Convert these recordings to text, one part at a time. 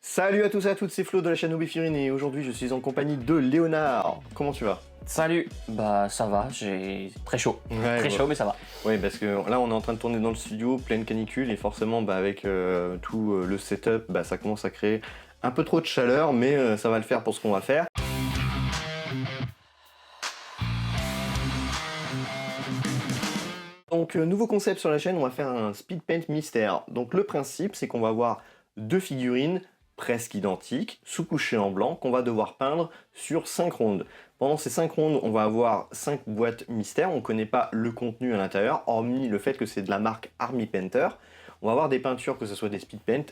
Salut à tous et à toutes, c'est Flo de la chaîne Hobby Figurines et aujourd'hui je suis en compagnie de Léonard. Comment tu vas? Salut, bah ça va, j'ai très chaud. Ouais, Très chaud mais ça va. Oui, parce que là on est en train de tourner dans le studio, pleine canicule et forcément avec tout le setup, ça commence à créer un peu trop de chaleur mais ça va le faire pour ce qu'on va faire. Donc nouveau concept sur la chaîne, on va faire un speed paint mystère. Donc le principe c'est qu'on va avoir deux figurines presque identiques, sous-couchées en blanc, qu'on va devoir peindre sur 5 rondes. Pendant ces 5 rondes, on va avoir 5 boîtes mystères, on ne connaît pas le contenu à l'intérieur, hormis le fait que c'est de la marque Army Painter. On va avoir des peintures, que ce soit des speed paint,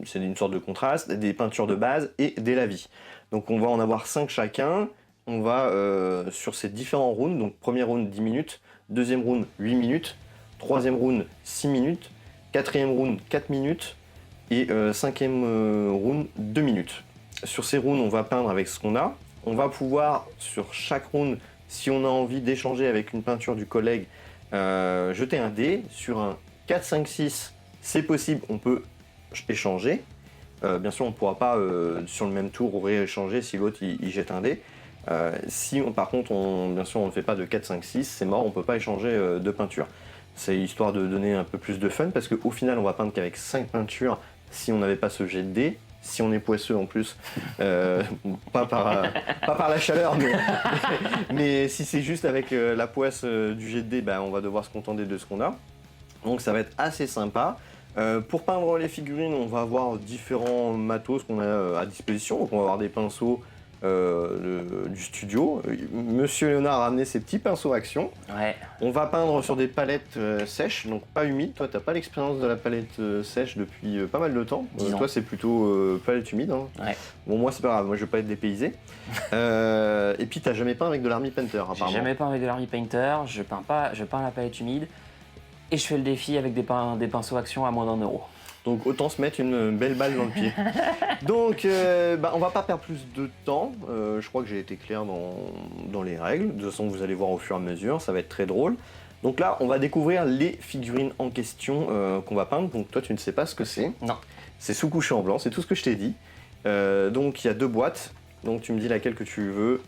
c'est une sorte de contraste, des peintures de base et des lavis. Donc on va en avoir 5 chacun. On va sur ces différents rounds, donc première round 10 minutes, deuxième round 8 minutes, troisième round 6 minutes, quatrième round 4 minutes et cinquième round 2 minutes. Sur ces rounds, on va peindre avec ce qu'on a. On va pouvoir, sur chaque round, si on a envie d'échanger avec une peinture du collègue, jeter un dé. Sur un 4, 5, 6, c'est possible, on peut échanger. Bien sûr, on ne pourra pas, sur le même tour, rééchanger si l'autre il jette un dé. Par contre, bien sûr, on ne fait pas de 4, 5, 6, c'est mort, on ne peut pas échanger de peinture. C'est histoire de donner un peu plus de fun parce qu'au final, on va peindre qu'avec 5 peintures si on n'avait pas ce jet de dés. Si on est poisseux en plus, pas par la chaleur, mais si c'est juste avec la poisse du jet de dés, on va devoir se contenter de ce qu'on a. Donc ça va être assez sympa. Pour peindre les figurines, on va avoir différents matos qu'on a à disposition. Donc on va avoir des pinceaux du studio. Monsieur Léonard a amené ses petits pinceaux Action. Ouais. On va peindre sur des palettes sèches, donc pas humides. Toi, t'as pas l'expérience de la palette sèche depuis pas mal de temps. Toi, c'est plutôt palette humide. Hein. Ouais. Bon, moi, c'est pas grave. Moi, je vais pas être dépaysé. Et puis, t'as jamais peint avec de l'Army Painter, apparemment. J'ai jamais peint avec de l'Army Painter. Je peins à la palette humide et je fais le défi avec des pinceaux Action à moins d'€1. Donc autant se mettre une belle balle dans le pied. Donc on va pas perdre plus de temps. Je crois que j'ai été clair dans les règles. De toute façon, vous allez voir au fur et à mesure, ça va être très drôle. Donc là, on va découvrir les figurines en question qu'on va peindre. Donc toi, tu ne sais pas ce que c'est. Non. C'est sous-couché en blanc, c'est tout ce que je t'ai dit. Donc il y a 2 boîtes. Donc tu me dis laquelle que tu veux.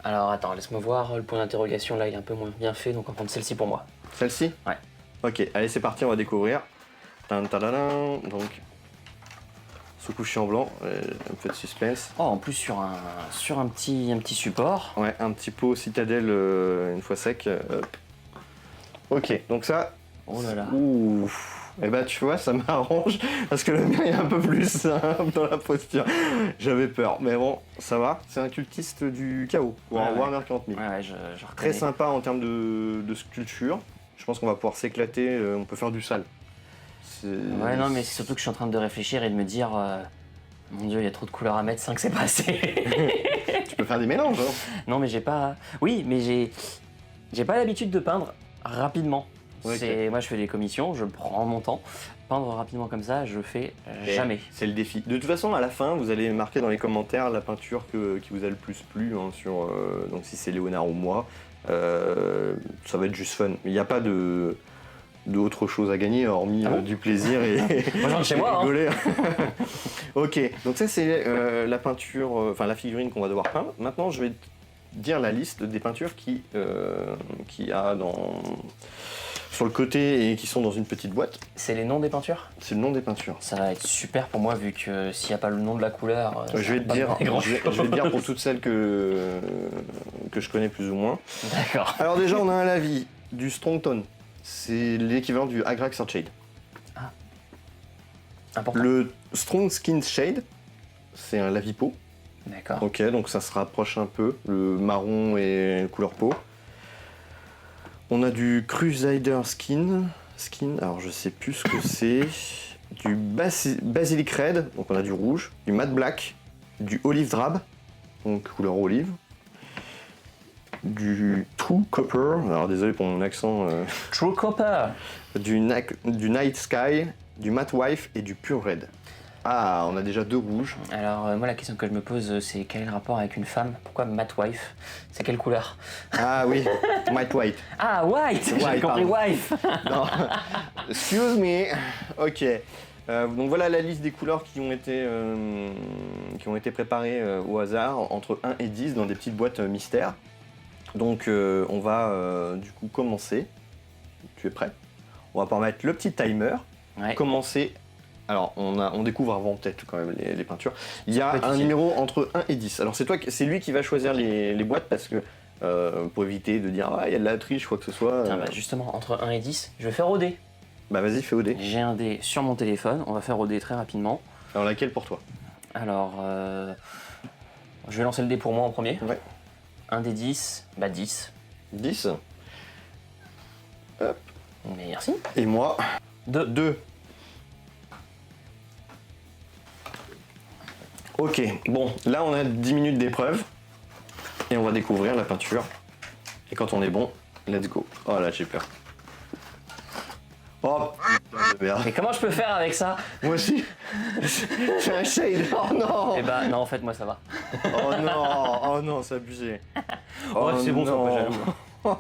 Alors attends, laisse-moi voir, le point d'interrogation là il est un peu moins bien fait, donc on va prendre celle-ci pour moi. Celle-ci? Ouais. Ok, allez c'est parti, on va découvrir. Donc, sous-couché en blanc, un peu de suspense. Oh, en plus sur un petit support. Ouais, un petit pot citadelle une fois sec. Ok, donc ça. Oh là là. Ouf. Et tu vois, ça m'arrange parce que le mien est un peu plus simple dans la posture. J'avais peur, mais bon, ça va. C'est un cultiste du chaos, ou un Warhammer 40 000. Ouais, je reconnais. Très sympa en termes de sculpture. Je pense qu'on va pouvoir s'éclater. On peut faire du sale. Ouais, non, mais c'est surtout que je suis en train de réfléchir et de me dire, mon Dieu, il y a trop de couleurs à mettre, 5 c'est pas assez. Tu peux faire des mélanges, hein. Non, mais j'ai pas. Oui, mais j'ai pas l'habitude de peindre rapidement. Ouais, Moi, je fais des commissions, je prends mon temps. Peindre rapidement comme ça, je fais jamais. C'est le défi. De toute façon, à la fin, vous allez marquer dans les commentaires la peinture qui vous a le plus plu, hein, donc si c'est Léonard ou moi. Ça va être juste fun. Il n'y a pas d'autre chose à gagner hormis du plaisir et moi j'en ai chez moi rigoler. Ok, donc ça c'est la peinture, la figurine qu'on va devoir peindre. Maintenant je vais te dire la liste des peintures qui a sur le côté et qui sont dans une petite boîte. C'est les noms des peintures? C'est le nom des peintures. Ça va être super pour moi vu que s'il n'y a pas le nom de la couleur. Je vais te dire pour toutes celles que je connais plus ou moins. D'accord. Alors déjà on a un lavis du Strong Tone. C'est l'équivalent du Agrax Shade. Ah. Important. Le Strong Skin Shade, c'est un lavis-peau. D'accord. Ok, donc ça se rapproche un peu, le marron et couleur peau. On a du Crusader Skin, alors je sais plus ce que c'est. Du Basilic Red, donc on a du rouge, du Matte Black, du Olive Drab, donc couleur olive. Du True Copper, alors désolé pour mon accent. True Copper. Du Night Sky, du Matte Wife et du Pure Red. Ah, on a déjà 2 rouges. Alors moi la question que je me pose c'est quel est le rapport avec une femme? Pourquoi Matte Wife? C'est quelle couleur? Ah oui, Matte White. Ah, white. J'ai compris pardon. wife. Non, excuse me. Ok. Donc voilà la liste des couleurs qui ont été préparées au hasard entre 1 et 10 dans des petites boîtes mystères. Donc on va du coup commencer. Tu es prêt? On va pouvoir mettre le petit timer. Ouais. Commencer. Alors on découvre avant peut-être quand même les peintures. Il y a Pas de un souci. numéro entre 1 et 10. Alors c'est lui qui va choisir les boîtes parce que pour éviter de dire il y a de la triche quoi que ce soit. Tiens, bah, justement, entre 1 et 10, je vais faire au dé. Bah vas-y fais au dé. J'ai un dé sur mon téléphone, on va faire au dé très rapidement. Alors laquelle pour toi? Alors, je vais lancer le dé pour moi en premier. Ouais. 1 des 10, bah 10. 10. Merci. Et moi 2. 2. Ok, bon, là on a 10 minutes d'épreuve et on va découvrir la peinture. Et quand on est bon, let's go. Oh là j'ai peur. Oh putain de merde. Mais comment je peux faire avec ça? Moi aussi. C'est un shade. Oh non. Eh bah non, en fait, moi ça va. Oh non, c'est abusé. Oh, c'est bon, sois pas non. jaloux.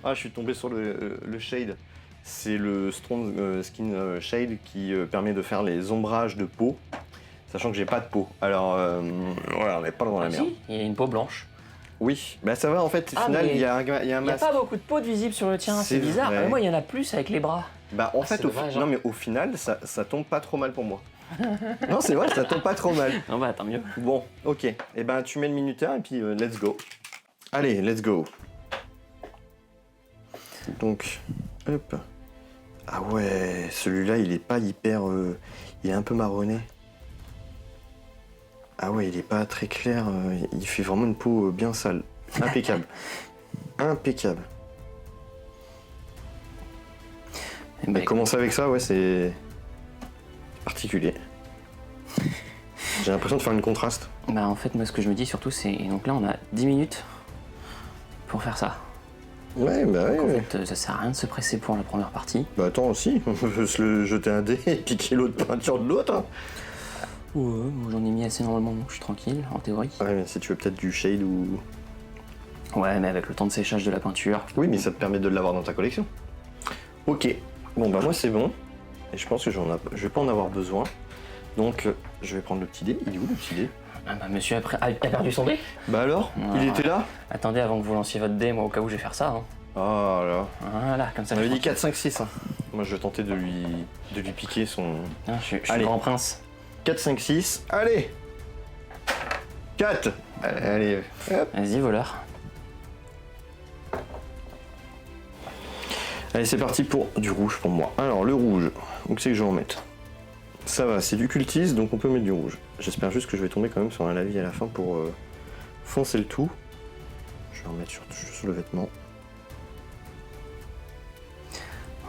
Ah, je suis tombé sur le shade. C'est le Strong Skin Shade qui permet de faire les ombrages de peau, sachant que j'ai pas de peau. Alors, voilà, on n'est pas dans la Ah, merde. si, il y a une peau blanche. Oui, bah ça va en fait, au Ah, final, mais il y a un Il n'y a masque. pas beaucoup de peau de visible sur le tien, c'est C'est bizarre. vrai. Moi, il y en a plus avec les bras. Bah en Ah, fait, c'est dommage, hein. non mais au final, ça tombe pas trop mal pour moi. Non, c'est vrai, ça tombe pas trop mal. Non, bah tant mieux. Bon, ok. Et ben tu mets le minuteur et puis let's go. Allez, let's go. Donc, hop. Ah ouais, celui-là, il est pas hyper... il est un peu marronné. Ah ouais, il est pas très clair. Il fait vraiment une peau bien sale. Impeccable. Impeccable. Eh ben, Et commencer avec ça, ouais, c'est particulier. J'ai l'impression de faire une contraste. bah en fait, moi, ce que je me dis surtout, c'est... Donc là, on a 10 minutes pour faire ça. Ouais, bah ouais. Donc, en ouais. fait, ça sert à rien de se presser pour la première partie. Bah attends aussi, on peut se le jeter un dé et piquer l'autre peinture de l'autre. Hein. Ouais, moi, j'en ai mis assez normalement, donc je suis tranquille, en théorie. Ouais, mais si tu veux peut-être du shade ou... Ouais, mais avec le temps de séchage de la peinture. Oui, mais ça te permet de l'avoir dans ta collection. Ok, bon bah moi c'est bon. Et je pense que je vais pas en avoir besoin. Donc je vais prendre le petit dé. Il est où le petit dé? Ah bah monsieur a perdu son dé. Bah alors, Ah. il était là? Attendez, avant que vous lanciez votre dé, moi, au cas où je vais faire ça. Hein. Oh là. Voilà, comme ça. On je avait dit suis 4, 5, 6. Hein. Moi je vais tenter de lui piquer son... tranquille. Ah, je suis Allez. le grand prince. 4, 5, 6. Allez 4. Allez, hop. Vas-y, voleur. Allez, c'est parti pour du rouge pour moi. Alors, le rouge, où c'est que je vais en mettre? Ça va, c'est du cultiste, donc on peut mettre du rouge. J'espère juste que je vais tomber quand même sur un lavis à la fin pour foncer le tout. Je vais en mettre sur le vêtement.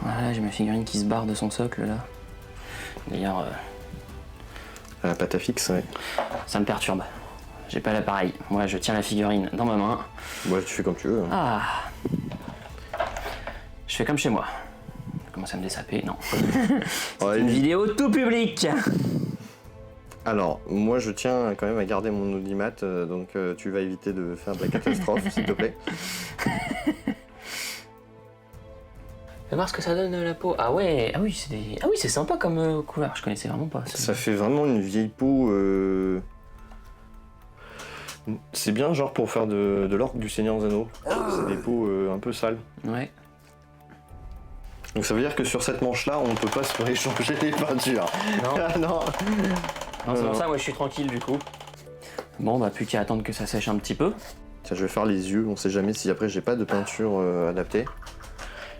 Voilà, j'ai ma figurine qui se barre de son socle, là. D'ailleurs, À la pâte à fixe, ouais. ça me perturbe. J'ai pas l'appareil. Moi, je tiens la figurine dans ma main. Ouais, tu fais comme tu veux. Hein. Ah. Je fais comme chez moi. Je commence à me dessaper, non. Ouais, Une vidéo tout public. alors, moi je tiens quand même à garder mon audimat, donc tu vas éviter de faire de la catastrophe, s'il te plaît. Fais voir ce que ça donne la peau. Ah ouais, ah oui, c'est sympa comme couleur. Je connaissais vraiment pas. Ça fait vraiment une vieille peau. C'est bien, genre pour faire de l'orque du Seigneur des Anneaux. C'est des peaux un peu sales. Ouais. Donc ça veut dire que sur cette manche-là, on ne peut pas se rééchanger les peintures. Non. Ah non. Non, c'est pour ça, moi, je suis tranquille du coup. Bon, bah plus qu'à attendre que ça sèche un petit peu. Tiens, je vais faire les yeux. On sait jamais si après j'ai pas de peinture adaptée.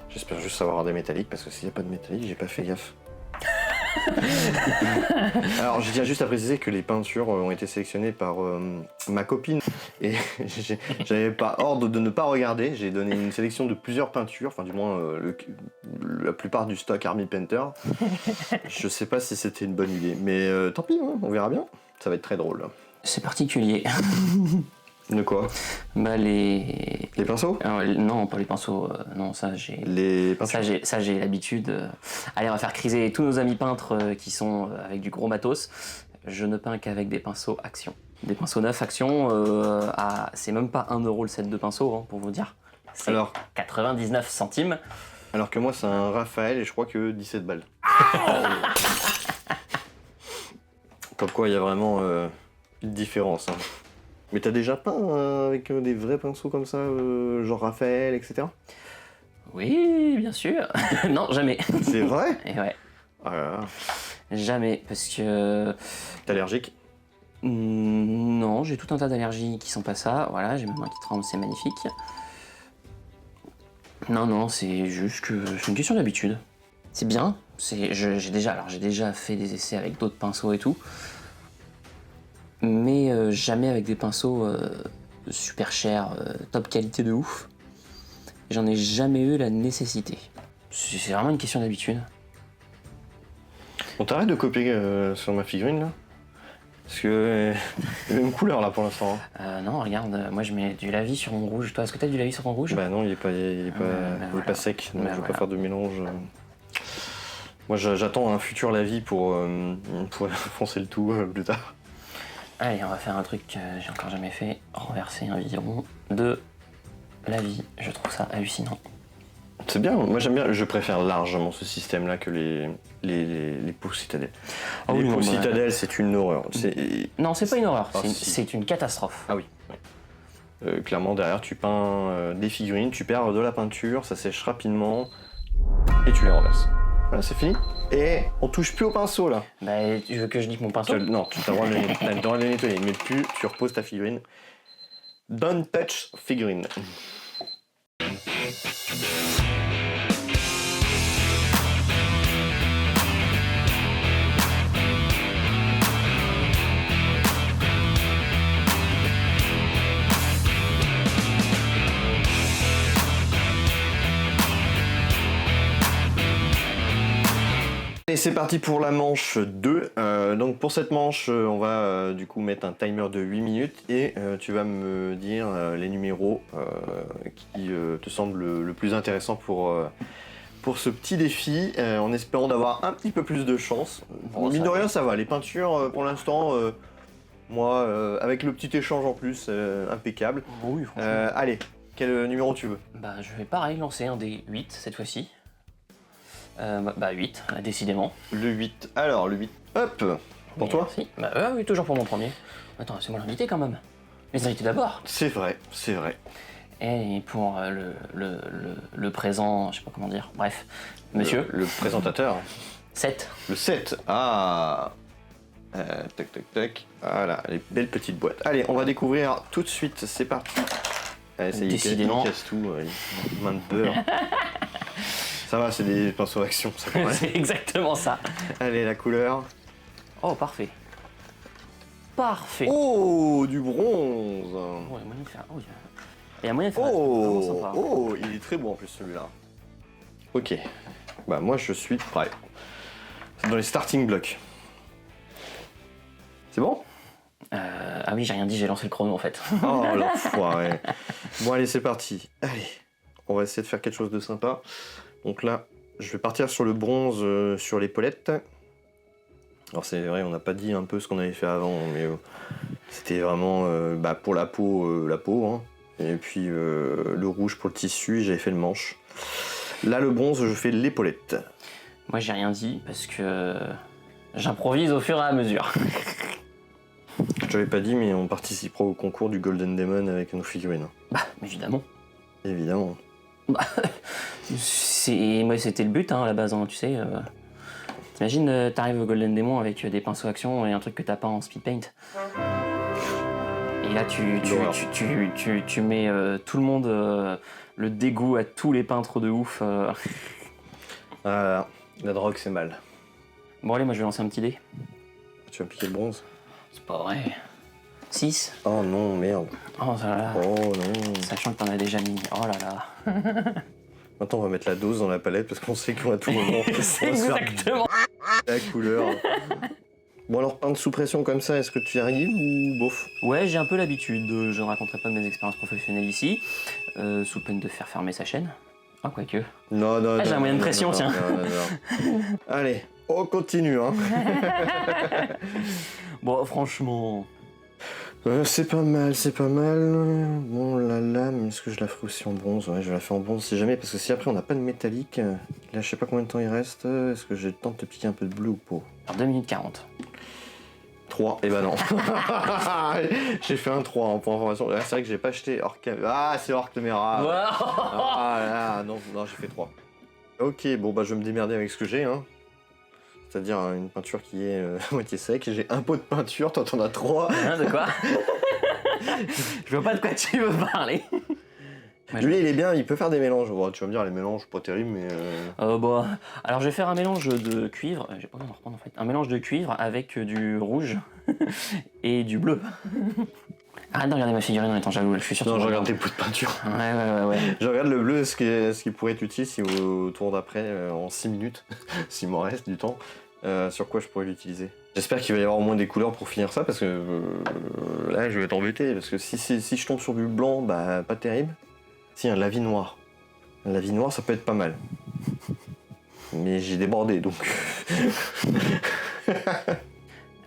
J'espère juste avoir des métalliques parce que s'il n'y a pas de métallique, j'ai pas fait gaffe. Alors, je tiens juste à préciser que les peintures ont été sélectionnées par ma copine et j'avais pas ordre de ne pas regarder. J'ai donné une sélection de plusieurs peintures, enfin du moins la plupart du stock Army Painter. Je sais pas si c'était une bonne idée, mais tant pis, hein, on verra bien. Ça va être très drôle. C'est particulier. De quoi? Bah les pinceaux? Non, pas les pinceaux. Non, ça j'ai. Les peintures. Ça j'ai l'habitude. Allez, on va faire criser tous nos amis peintres qui sont avec du gros matos. Je ne peins qu'avec des pinceaux Action. Des pinceaux neufs Action. C'est même pas 1 euro le set de pinceaux, hein, pour vous dire. C'est Alors 99 centimes. Alors que moi c'est un Raphaël et je crois que 17 balles. Comme quoi, il y a vraiment une différence. Hein. Mais t'as déjà peint avec des vrais pinceaux comme ça, genre Raphaël, etc. Oui, bien sûr. Non, jamais. C'est vrai? Et ouais, Ah là là. jamais, parce que... T'es allergique? Non, j'ai tout un tas d'allergies qui sont pas ça. Voilà, j'ai ma main qui tremble, c'est magnifique. Non, c'est juste que c'est une question d'habitude. C'est bien. J'ai déjà fait des essais avec d'autres pinceaux et tout, mais jamais avec des pinceaux super chers, top qualité de ouf. J'en ai jamais eu la nécessité. C'est vraiment une question d'habitude. On t'arrête de copier sur ma figurine là? Parce que la même couleur là pour l'instant. Hein. Non, regarde, moi je mets du lavis sur mon rouge. Toi, est-ce que t'as du lavis sur ton rouge? Bah non, il est pas sec, donc je vais pas faire de mélange. Moi j'attends un futur lavis pour foncer le tout plus tard. Allez, on va faire un truc que j'ai encore jamais fait. Renverser un biberon de lavis. Je trouve ça hallucinant. C'est bien, moi j'aime bien, je préfère largement ce système là que les pots citadelles. Ah les oui, pots non, citadelles c'est une horreur. Non, c'est pas une horreur, Ah, si. c'est une catastrophe. Ah oui. Clairement derrière tu peins des figurines, tu perds de la peinture, ça sèche rapidement et tu les renverses. Voilà, c'est fini. Et on touche plus au pinceau là. Bah, tu veux que je dise mon pinceau? Non, tu as le droit de les nettoyer, mais plus tu reposes ta figurine. Don't touch figurine. Et c'est parti pour la manche 2. Donc pour cette manche, on va du coup mettre un timer de 8 minutes et tu vas me dire les numéros qui te semblent le plus intéressant pour ce petit défi, en espérant d'avoir un petit peu plus de chance. Bon, Mine ça de va. rien, ça va. Les peintures, pour l'instant, moi, avec le petit échange en plus, impeccable. Oui, franchement. Allez, quel numéro tu veux? Bah, je vais pareil lancer un des 8 cette fois-ci. 8, décidément. Le 8. Alors, le 8, hop. Pour toi? Merci. Bah, oui, toujours pour mon premier. Attends, c'est moi l'invité quand même. Les invités d'abord. C'est vrai, c'est vrai. Et pour le présent, je sais pas comment dire, bref, monsieur. Le présentateur. 7. Le 7. Ah. Tac, tac, tac. Voilà, les belles petites boîtes. Allez, on va découvrir tout de suite. C'est parti. Allez, ça y est, Décidément. il casse tout. Main de beurre. Ça va, c'est des pinceaux action. Ça va. C'est exactement ça. Allez, la couleur. Oh, parfait. Parfait. Oh, du bronze. Oh, il y a moyen de faire. Oh, il y a moyen de faire. Vraiment Oh, sympa. oh, il est très beau en plus celui-là. Ok. Bah moi je suis prêt. C'est dans les starting blocks. C'est bon? Ah oui, j'ai rien dit, j'ai lancé le chrono en fait. Oh l'enfoiré. Bon allez, c'est parti. Allez, on va essayer de faire quelque chose de sympa. Donc là, je vais partir sur le bronze sur l'épaulette. Alors c'est vrai, on n'a pas dit un peu ce qu'on avait fait avant, mais c'était vraiment pour la peau, hein. Et puis le rouge pour le tissu, j'avais fait le manche. Là, le bronze, je fais l'épaulette. Moi, j'ai rien dit parce que j'improvise au fur et à mesure. Je t'avais pas dit, mais on participera au concours du Golden Demon avec nos figurines. Bah, évidemment. Évidemment. Moi, c'était le but hein, à la base, hein, tu sais. T'imagines, t'arrives au Golden Demon avec des pinceaux action et un truc que t'as pas en speed paint. Et là, tu mets tout le monde le dégoût à tous les peintres de ouf. Ah, la drogue, c'est mal. Bon, allez, moi je vais lancer un petit dé. Tu vas piquer le bronze? C'est pas vrai. 6. Oh non, merde. Oh ça là. Oh non. Sachant que t'en as déjà mis. Oh là là. Maintenant, on va mettre la dose dans la palette parce qu'on sait qu'à tout moment, on va se faire Exactement. la couleur. Bon, alors, peindre sous pression comme ça, est-ce que tu y arrives ou bof? Ouais, j'ai un peu l'habitude. Je ne raconterai pas de mes expériences professionnelles ici, sous peine de faire fermer sa chaîne. Ah, quoique. Non, non, non. J'ai un moyen de pression, tiens. Non. Allez, on continue, hein. Bon, franchement. C'est pas mal, c'est pas mal. Bon, la lame, est-ce que je la ferai aussi en bronze? Ouais, je la fais en bronze si jamais, parce que si après on n'a pas de métallique, là je sais pas combien de temps il reste, est-ce que j'ai le temps de te piquer un peu de bleu ou pas? Alors 2 minutes 40. 3, et bah non. J'ai fait un 3 pour information. C'est vrai que j'ai pas acheté hors caméra. Ah, c'est hors caméra. Ah là, non, j'ai fait 3. Ok, bon bah je vais me démerder avec ce que j'ai, hein. C'est-à-dire une peinture qui est à moitié sec. J'ai un pot de peinture, toi t'en as 3. Hein, de quoi? Je vois pas de quoi tu veux parler. Lui, il est bien, il peut faire des mélanges. Bon, tu vas me dire, les mélanges, pas terrible, mais. Bon, alors je vais faire un mélange de cuivre. J'ai pas besoin d'en reprendre en fait. Un mélange de cuivre avec du rouge et du bleu. Arrête de regarder ma figurine en étant jaloux, je suis sûr. Non, je regarde tes pots de peinture. Ouais. Je regarde le bleu, ce qui pourrait être utile si au tour d'après, en 6 minutes, s'il m'en reste du temps, sur quoi je pourrais l'utiliser. J'espère qu'il va y avoir au moins des couleurs pour finir ça, parce que là, je vais être embêté, parce que si je tombe sur du blanc, bah, pas terrible. Si, un lavis noir. Un lavis noir, ça peut être pas mal. Mais j'ai débordé, donc...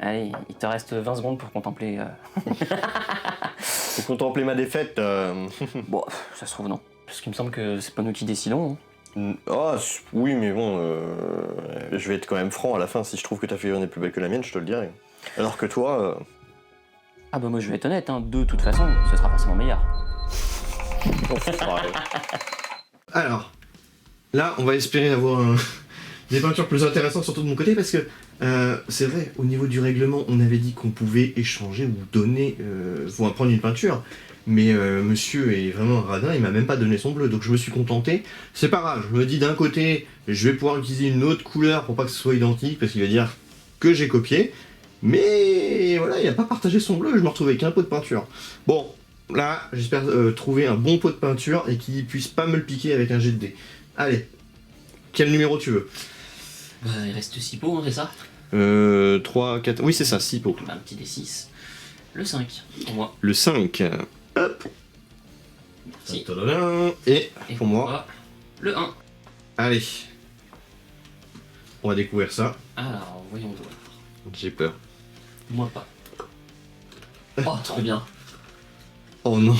Allez, il te reste 20 secondes pour contempler... Pour contempler ma défaite. Bon, ça se trouve non. Parce qu'il me semble que c'est pas nous qui décidons. Hein. Ah, oui, mais bon, je vais être quand même franc à la fin. Si je trouve que ta figurine est plus belle que la mienne, je te le dirai. Alors que toi... Ah bah moi je vais être honnête, hein. De toute façon, ce sera forcément meilleur. Alors, là, on va espérer avoir des peintures plus intéressantes, surtout de mon côté, parce que c'est vrai, au niveau du règlement, on avait dit qu'on pouvait échanger ou donner, voire prendre une peinture, mais monsieur est vraiment un radin, il m'a même pas donné son bleu, donc je me suis contenté. C'est pas grave, je me dis d'un côté, je vais pouvoir utiliser une autre couleur pour pas que ce soit identique, parce qu'il va dire que j'ai copié, mais voilà, il a pas partagé son bleu, je me retrouvais avec un pot de peinture. Bon. Là, j'espère trouver un bon pot de peinture et qu'il puisse pas me le piquer avec un jet de dés. Allez, quel numéro tu veux? Il reste 6 pots, hein, c'est ça? 3, 4... Oui, c'est ça, 6 pots. Un petit D6. Le 5, pour moi. Le 5. Hop. Merci. Et pour moi. Le 1. Allez. On va découvrir ça. Alors, voyons voir. J'ai peur. Moi pas. Oh, trop bien. Oh non.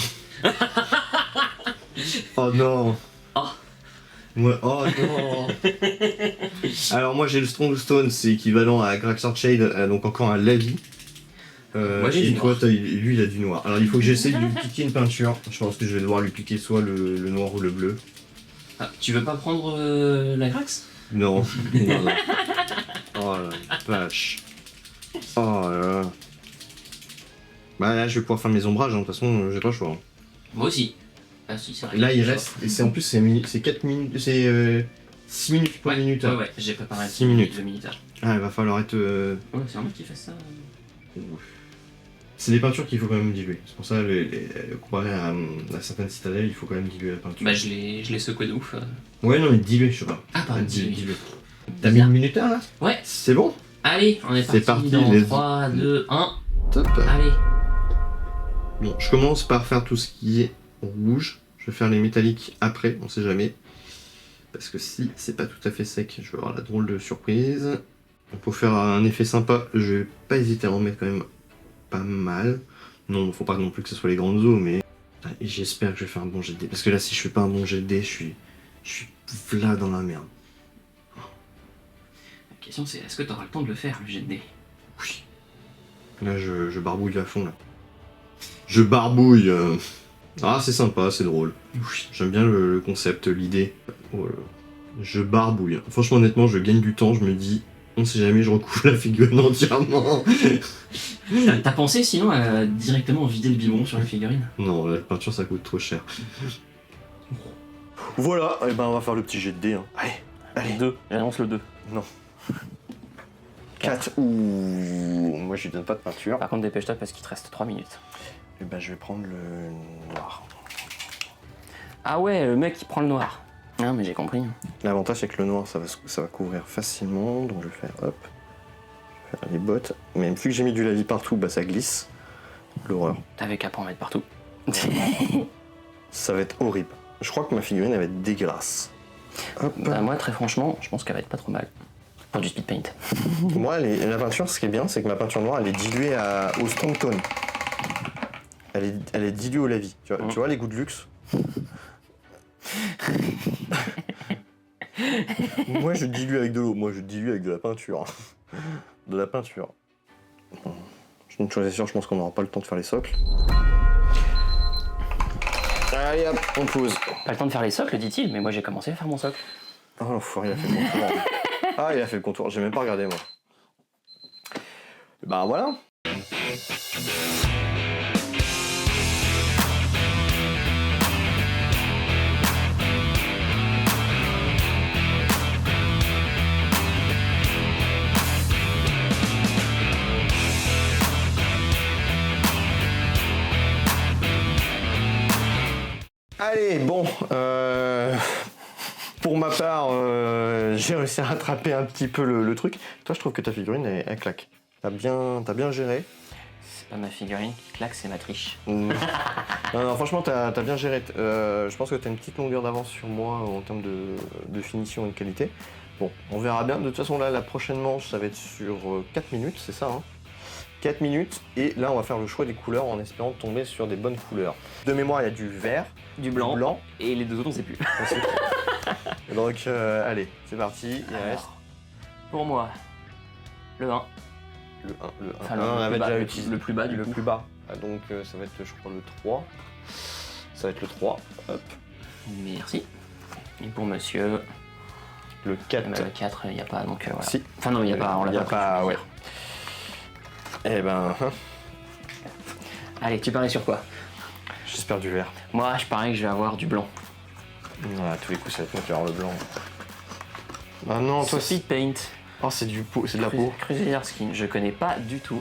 Oh non. Oh. Ouais, oh non. Alors moi j'ai le Strongstone, c'est équivalent à Graxard Shade, donc encore un lavis. Moi j'ai et du toi, noir. lui il a du noir. Alors il faut que j'essaie de lui piquer une peinture. Je pense que je vais devoir lui piquer soit le noir ou le bleu. Ah, tu veux pas prendre la Grax? Non. Non, non. Oh la vache. Oh là là. Bah là je vais pouvoir faire mes ombrages, hein. De toute façon j'ai pas le choix. Hein. Moi aussi. Ah si, c'est vrai. Là il reste, et c'est en plus c'est 4 minutes, c'est 6 minutes par minute. Ouais, j'ai préparé 6 minutes. 2 minutes. Ah il va falloir être... Ouais, c'est normal qu'il fasse ça. C'est des peintures qu'il faut quand même diluer. C'est pour ça, comparé à certaines citadelles, il faut quand même diluer la peinture. Bah je l'ai secoué de ouf. Ouais, non, mais diluer, je sais pas. Ah, pardon, diluer. T'as mis une minuteur là? Ouais. C'est bon? Allez, on est parti, parti, dans les- 3, 2, 1. Top. Allez. Bon, je commence par faire tout ce qui est rouge. Je vais faire les métalliques après, on sait jamais. Parce que si c'est pas tout à fait sec, je vais avoir la drôle de surprise. Pour faire un effet sympa, je vais pas hésiter à en mettre quand même pas mal. Non, faut pas non plus que ce soit les grandes eaux, mais... Et j'espère que je vais faire un bon jet de dés. Parce que là, si je fais pas un bon jet de dés, je suis là dans la merde. La question c'est, est-ce que t'auras le temps de le faire, le jet de dés? Oui. Là, je barbouille à fond, là. Je barbouille. Ah, c'est sympa, c'est drôle. Oui. J'aime bien le concept, l'idée. Oh là là. Je barbouille. Franchement, honnêtement, je gagne du temps. Je me dis, on sait jamais, je recouvre la figurine entièrement. T'as pensé sinon à directement vider le biberon sur la figurine? Non, la peinture, ça coûte trop cher. Voilà, et ben on va faire le petit jet de dés. Hein. Allez, 2, j'annonce le 2. non. 4. Ouh, moi je lui donne pas de peinture. Par contre, dépêche-toi parce qu'il te reste 3 minutes. Et ben je vais prendre le noir. Ah ouais, le mec il prend le noir. Non, mais j'ai compris. L'avantage c'est que le noir ça va couvrir facilement, donc je vais faire hop. Je vais faire les bottes. Mais vu que j'ai mis du lavis partout, bah ça glisse. L'horreur. T'avais qu'à pas en mettre partout. Ça va être horrible. Je crois que ma figurine elle va être dégueulasse. Hop. Bah, moi, très franchement, je pense qu'elle va être pas trop mal. Pour du speed paint. Moi, la peinture, ce qui est bien, c'est que ma peinture noire, elle est diluée au strong tone. Elle est diluée au lavis. Tu vois les goûts de luxe? Moi, je dilue avec de l'eau. Moi, je dilue avec de la peinture. De la peinture. Une chose est sûre, je pense qu'on n'aura pas le temps de faire les socles. Allez hop, on pose. Pas le temps de faire les socles, dit-il, mais moi j'ai commencé à faire mon socle. Oh l'enfoiré, il a fait le contour. Ah, il a fait le contour, j'ai même pas regardé moi. Bah voilà. Allez, bon, pour ma part, j'ai réussi à rattraper un petit peu le truc. Toi, je trouve que ta figurine, elle claque. T'as bien géré. C'est pas ma figurine qui claque, c'est ma triche. Non, non, franchement, t'as bien géré. Je pense que t'as une petite longueur d'avance sur moi en termes de finition et de qualité. Bon, on verra bien. De toute façon, là, la prochaine manche, ça va être sur 4 minutes, c'est ça, hein 4 minutes, et là, on va faire le choix des couleurs en espérant tomber sur des bonnes couleurs. De mémoire, il y a du vert, Du blanc, et les deux autres, on sait plus. Donc, allez, c'est parti, il reste Pour moi, le 1. le 1, Enfin, on avait bas, déjà utilisé le plus bas, du le coup. plus bas. Ah, donc, ça va être, je crois, le 3. Ça va être le 3, hop. Merci. Et pour monsieur, Le 4. le 4, il n'y a pas, donc voilà. Si. Enfin non, il n'y a pas, on l'a Y a pas pas, pris. ouais. Eh ben, Allez, tu paries sur quoi? j'espère du vert. Moi, je parie que je vais avoir du blanc. À tous les coups, ça va être mieux de faire le blanc. Ah non, toi, Speed Paint. Oh, c'est de la peau. Crusader Skin, je connais pas du tout.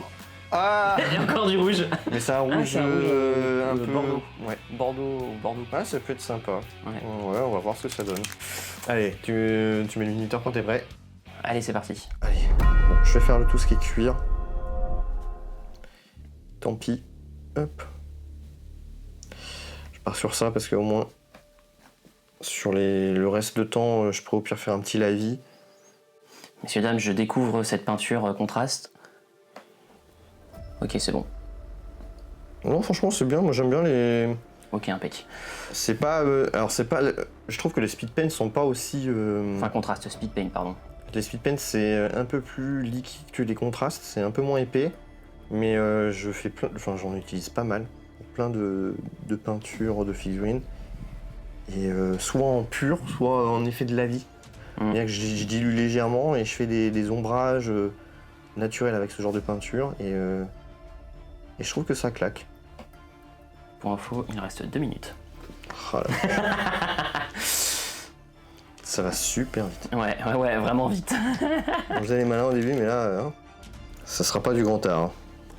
Ah Il y a encore du rouge. Mais c'est un rouge, c'est un rouge, un peu... Bordeaux. Ouais. Bordeaux. Ah, ça peut être sympa. Ouais. Ouais, on va voir ce que ça donne. Allez, tu mets le minuteur quand t'es prêt. Allez, c'est parti. Allez. Bon, je vais faire tout ce qui est cuir. Tant pis. Hop. Je pars sur ça parce qu'au moins, sur le reste de temps, je pourrais au pire faire un petit lavis. Messieurs, dames, je découvre cette peinture contraste. Ok, c'est bon. Non, franchement, c'est bien. Moi, j'aime bien les... Ok, impec. C'est pas... alors, c'est pas... Je trouve que les speed paints sont pas aussi... Enfin, contraste, Speed Paint, pardon. Les speed paints, c'est un peu plus liquide que les contrastes. C'est un peu moins épais. Mais je fais plein... Enfin, j'en utilise pas mal. Plein de peintures, de figurines. Et soit en pur, soit en effet de lavis. C'est-à-dire que je dilue légèrement et je fais des ombrages naturels avec ce genre de peinture. Et je trouve que ça claque. Pour info, il reste 2 minutes. Oh là. Ça va super vite. Ouais, vraiment vite. Vous allez malin au début, mais là, ça sera pas du grand art. Hein.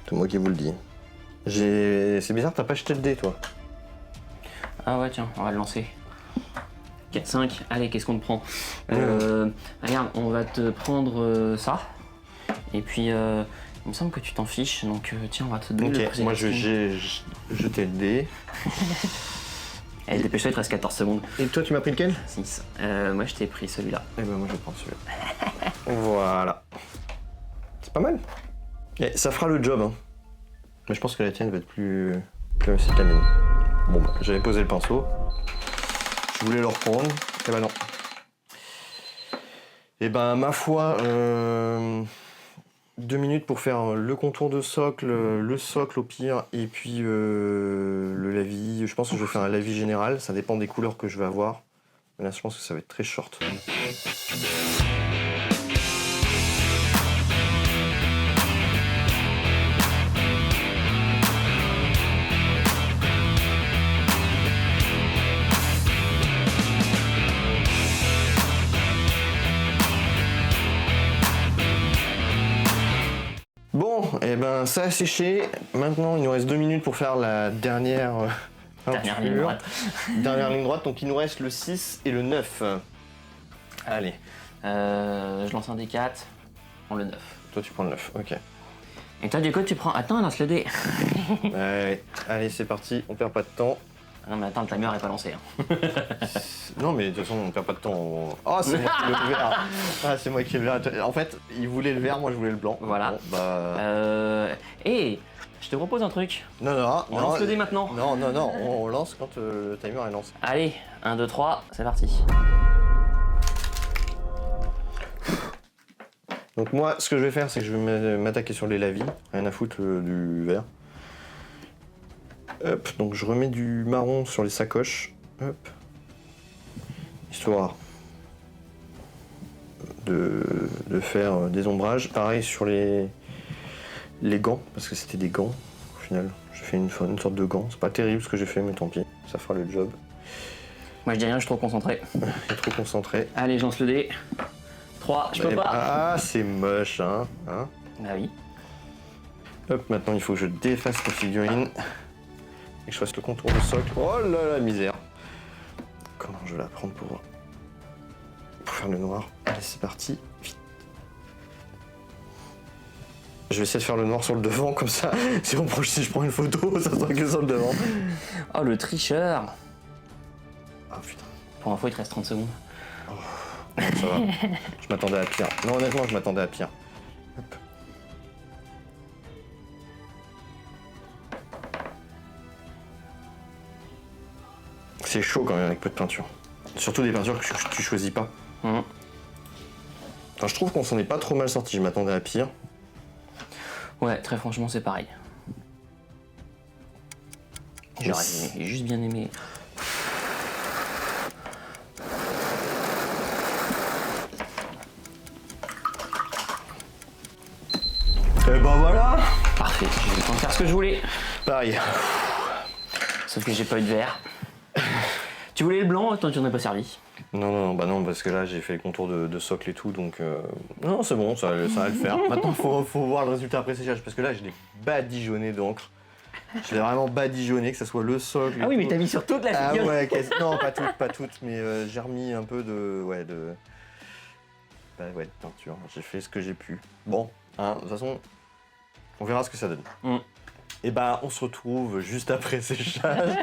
C'est moi qui vous le dis. C'est bizarre, t'as pas jeté le dé, toi. Ah ouais, tiens, on va le lancer. 4, 5, allez, qu'est-ce qu'on te prend Regarde, on va te prendre ça. Et puis, il me semble que tu t'en fiches, donc tiens, on va te donner le Ok, moi j'ai jeté le dé. Allez, dépêche-toi, il te reste 14 secondes. Et toi, tu m'as pris lequel? 6. Moi, je t'ai pris celui-là. Eh ben moi je vais prendre celui-là. Voilà. C'est pas mal. Et ça fera le job. Hein. Mais je pense que la tienne va être plus réussie que la mienne. Bon bah, j'avais posé le pinceau. Je voulais le reprendre. Et ben non. Et ben ma foi, 2 minutes pour faire le contour de socle, le socle au pire, et puis le lavis. Je pense que je vais faire un lavis général. Ça dépend des couleurs que je vais avoir. Mais là, je pense que ça va être très short. Bon, et ben ça a séché. Maintenant, il nous reste 2 minutes pour faire la dernière Dernière ligne peinture. droite. Dernière ligne droite, donc il nous reste le 6 et le 9. Allez, Je lance un D4, prends le 9. toi tu prends le 9, ok. Et toi, du coup, tu prends. Attends, lance le dé. Ouais. Allez, c'est parti, on perd pas de temps. Non, mais attends, le timer est pas lancé. Hein. Non, mais de toute façon, on perd pas de temps. Oh, c'est moi qui ai le vert. Ah, c'est moi qui ai le vert. En fait, il voulait le vert, moi je voulais le blanc. Voilà. Bon, bah... Et je te propose un truc. Non, On lance le dé maintenant. Non, on lance quand le timer est lancé. Allez, 1, 2, 3, c'est parti. Donc moi, ce que je vais faire, c'est que je vais m'attaquer sur les lavis, rien à foutre du vert. Hop, donc je remets du marron sur les sacoches. Hop. Histoire de faire des ombrages. Pareil sur les gants, parce que c'était des gants au final. J'ai fait une sorte de gant. C'est pas terrible ce que j'ai fait, mais tant pis, ça fera le job. Moi je dis rien, je suis trop concentré. Il est trop concentré. Allez, je lance le dé. 3, je peux pas. Ah, c'est moche, hein. Bah oui. Hop, maintenant il faut que je défasse la figurine et que je fasse le contour de socle. Oh là la misère. Comment je vais la prendre pour faire le noir? Allez, c'est parti. Vite. Je vais essayer de faire le noir sur le devant, comme ça, si je prends une photo, ça sera que sur le devant. Oh, le tricheur. Ah putain. Pour info, il te reste 30 secondes. Non, ça va. Je m'attendais à pire. Non, honnêtement, je m'attendais à pire. Hop. C'est chaud quand même avec peu de peinture. Surtout des peintures que tu choisis pas. Mhm. Enfin, je trouve qu'on s'en est pas trop mal sorti, je m'attendais à pire. Ouais, très franchement, c'est pareil. J'aurais juste bien aimé. Et bah voilà. Parfait, j'ai eu le temps de faire ce que je voulais. Pareil. Sauf que j'ai pas eu de verre. Tu voulais le blanc, tant que tu n'en as pas servi. Non, bah non, parce que là j'ai fait le contour de socle et tout, donc non, c'est bon, ça va le faire. Maintenant, faut voir le résultat après séchage, parce que là, je l'ai badigeonné d'encre. Je l'ai vraiment badigeonné, que ça soit le socle. Ah oui, mais t'as mis sur toute la figure. Ah ouais, non, pas toutes, mais j'ai remis un peu de peinture. J'ai fait ce que j'ai pu. Bon, hein, de toute façon, on verra ce que ça donne. Et bah, on se retrouve juste après séchage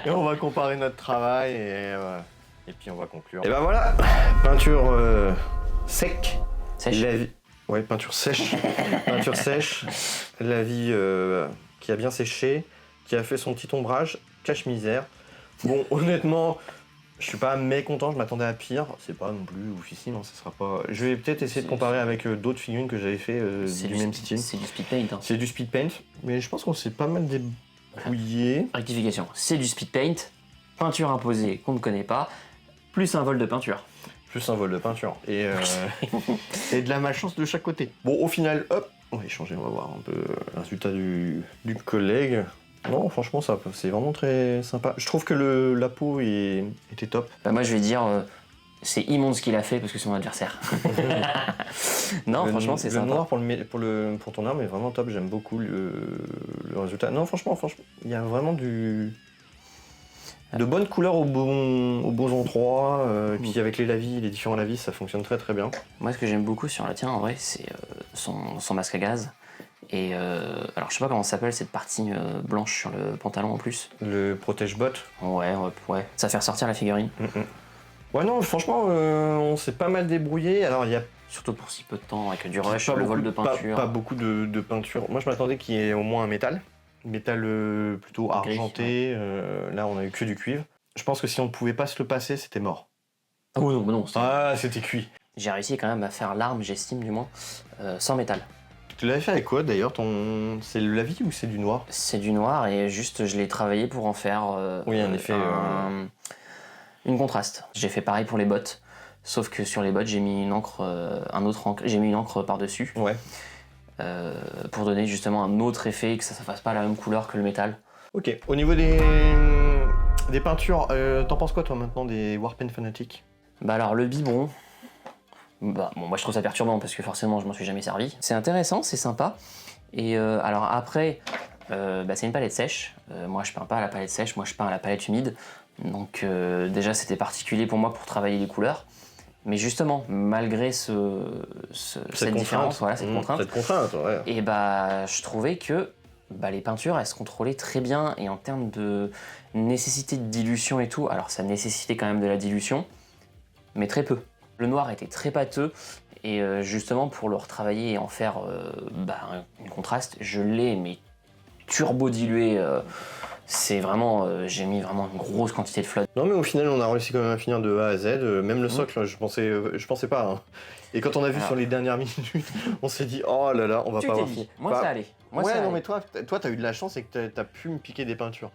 et on va comparer notre travail et puis on va conclure. Et bah voilà, peinture sec. Sèche. Ouais, peinture sèche. Peinture sèche. La vie qui a bien séché, qui a fait son petit ombrage, cache-misère. Bon, honnêtement, je suis pas mécontent, je m'attendais à pire. C'est pas non plus oufissime, hein, ça sera pas. Je vais peut-être essayer de comparer avec d'autres figurines que j'avais fait du même style. C'est du speed paint. Hein. C'est du speed paint, mais je pense qu'on s'est pas mal débrouillé. Rectification, c'est du speed paint, peinture imposée qu'on ne connaît pas, plus un vol de peinture. Plus un vol de peinture. Et de la malchance de chaque côté. Bon, au final, hop, on va échanger, on va voir un peu le résultat du collègue. Non, franchement, c'est vraiment très sympa. Je trouve que la peau était top. Bah moi je vais dire, c'est immonde ce qu'il a fait parce que c'est mon adversaire. Non, franchement c'est sympa. Le noir pour ton arme est vraiment top, j'aime beaucoup le résultat. Non, franchement, il y a vraiment de bonnes couleurs aux bons endroits, et puis avec les différents lavis, ça fonctionne très très bien. Moi ce que j'aime beaucoup sur la tienne en vrai, c'est son masque à gaz. Et alors je sais pas comment ça s'appelle cette partie blanche sur le pantalon en plus. Le protège-bot. Ouais. Ça fait ressortir la figurine. Ouais non, franchement, on s'est pas mal débrouillé. Alors il y a Surtout pour si peu de temps avec du rush, le vol de peinture. Pas beaucoup de peinture. Moi je m'attendais qu'il y ait au moins un métal. Métal plutôt argenté. Ouais. Là on a eu que du cuivre. Je pense que si on ne pouvait pas se le passer, c'était mort. Ah oui, non. C'était cuit. J'ai réussi quand même à faire l'arme, j'estime du moins, sans métal. Tu l'avais fait avec quoi d'ailleurs C'est le lavis ou c'est du noir? C'est du noir et juste je l'ai travaillé pour en faire oui, en effet, une contraste. J'ai fait pareil pour les bottes, sauf que sur les bottes j'ai mis une encre, j'ai mis une encre par-dessus. Ouais. Pour donner justement un autre effet, que ça ne fasse pas la même couleur que le métal. Ok. Au niveau des peintures, t'en penses quoi toi maintenant des Warpaint Fanatic? Bah alors le biberon. Bah, bon, moi je trouve ça perturbant parce que forcément je m'en suis jamais servi. C'est intéressant, c'est sympa. Et alors après, c'est une palette sèche. Moi je peins pas à la palette sèche, moi je peins à la palette humide. Donc déjà c'était particulier pour moi pour travailler les couleurs. Mais justement, malgré cette différence, voilà, cette contrainte, ouais. Et bah je trouvais que les peintures elles se contrôlaient très bien et en termes de nécessité de dilution et tout, alors ça nécessitait quand même de la dilution, mais très peu. Le noir était très pâteux et justement pour le retravailler et en faire une contraste, je l'ai mais turbo dilué. c'est vraiment, j'ai mis vraiment une grosse quantité de flotte. Non, mais au final, on a réussi quand même à finir de A à Z. Même le socle, je pensais pas. Hein. Et quand on a vu sur les dernières minutes, on s'est dit, oh là là, on va Tu pas t'es avoir dit, fini. moi Bah, ça allait. Moi, ouais, ça non, allait. mais toi, t'as eu de la chance et que t'as pu me piquer des peintures.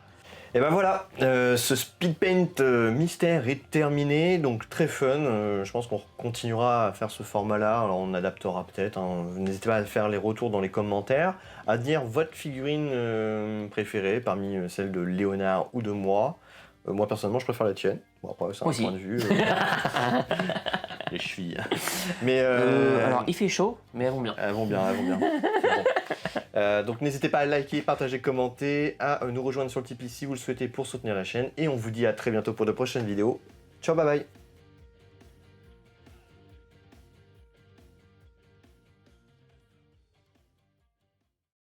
Et ben voilà, ce speed paint mystère est terminé, donc très fun. Je pense qu'on continuera à faire ce format-là, alors on adaptera peut-être. Hein. N'hésitez pas à faire les retours dans les commentaires, à dire votre figurine préférée parmi celles de Léonard ou de moi. Moi personnellement, je préfère la tienne. Bon, après, c'est un Moi aussi. point de vue. Les chevilles. Mais Alors il fait chaud, mais elles vont bien. elles vont bien, elles vont bien. C'est bon. Donc n'hésitez pas à liker, partager, commenter, à nous rejoindre sur le Tipeee si vous le souhaitez pour soutenir la chaîne. Et on vous dit à très bientôt pour de prochaines vidéos. Ciao, bye bye.